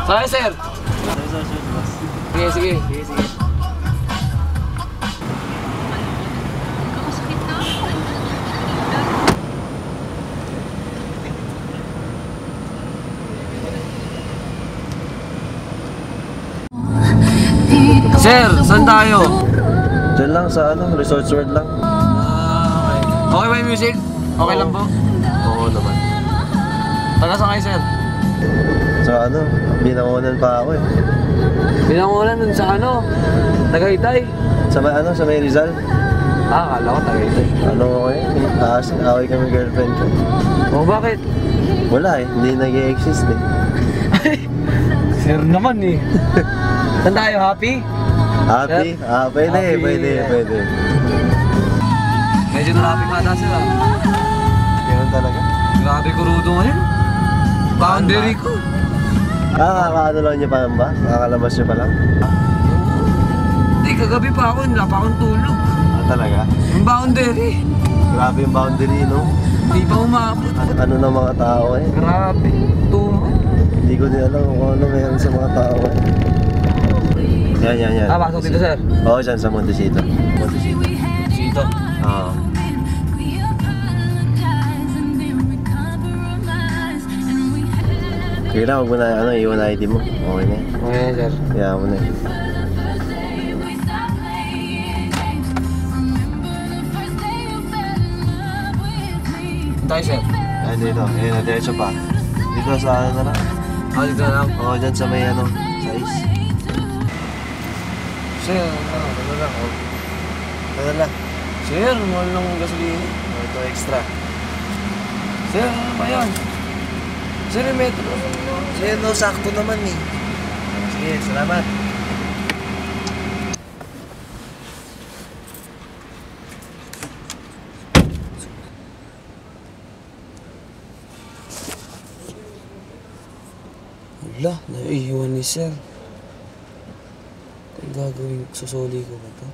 Saan, sir? Sige, sige. Sir, saan tayo? Diyan lang sa Resort World lang. Okay. Okay ba yung music? Okay lang po? Oo naman. Taga saan kayo, sir? Sa binangonan pa ako eh. Binangonan dun sa Tagaytay. Sa may Rizal. Akala ko Tagaytay. Away kami girlfriend ko. Oh, bakit? Wala eh, hindi nag-i-exist eh. Sir naman eh. Saan tayo? Happy? Happy? Pwede. Medyo traffic ata sir Ganun talaga. Grabe kurudo ngayon. Boundary ko. Kakakaano lang niyo pa lang ba? Kakalabas niyo pa lang? Hindi, kagabi pa ako. Wala pa akong tulog. Talaga? Yung boundary. Grabe yung boundary, no? Hindi pa umabot. Ano ng mga tao eh? Grabe. Tumo. Hindi ko din alam kung ano meron sa mga tao eh. Yan. Pasok dito sir. Oo, dyan sa Montecito. Dito. Oo. Sige lang, huwag mo na iwan ID mo. Okay na yan. Okay sir. Kaya mo na eh. Tayo sir. Ay, dito. Ayun, diretso pa. Dito sa na lang. Dito na lang. Oo, dyan sa may sa is. Sir, ano lang. Ano lang? Sir, mahal ng gasolina. Ito extra. Sir, ano ba yan? Sir, yung metro. Sige, no, sakto naman eh. Sige, salamat. Wala, naiiwan ni sir. Ang gagawin ko, susuli ko ba ito?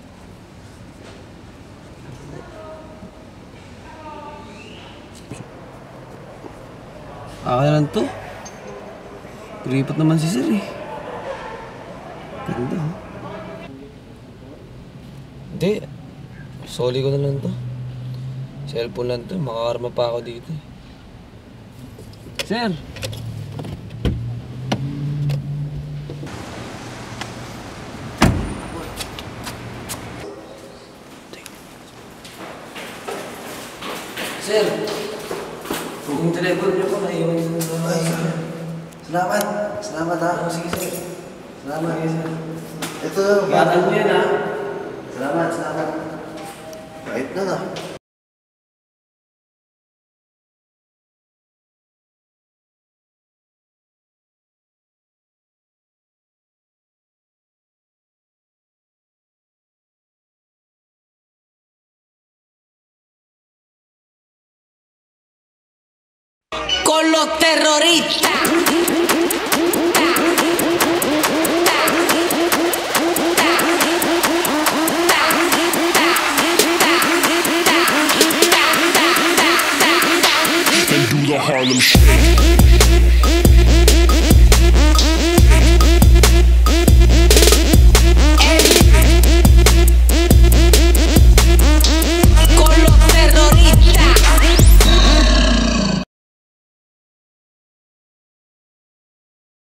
Akin lang to. Ripat naman si sir eh. Ganda ha. Hindi. Soli ko na lang to. Cellphone lang to. Makakarma pa ako dito eh. Sir! Sir! Yung telepono niyo po, naiwan niyo na. Salamat. Salamat ha. Sige, sir. Salamat. Sige, sir. Ito. Ingatan mo yan ha. Salamat. Kahit na. Con los terroristas.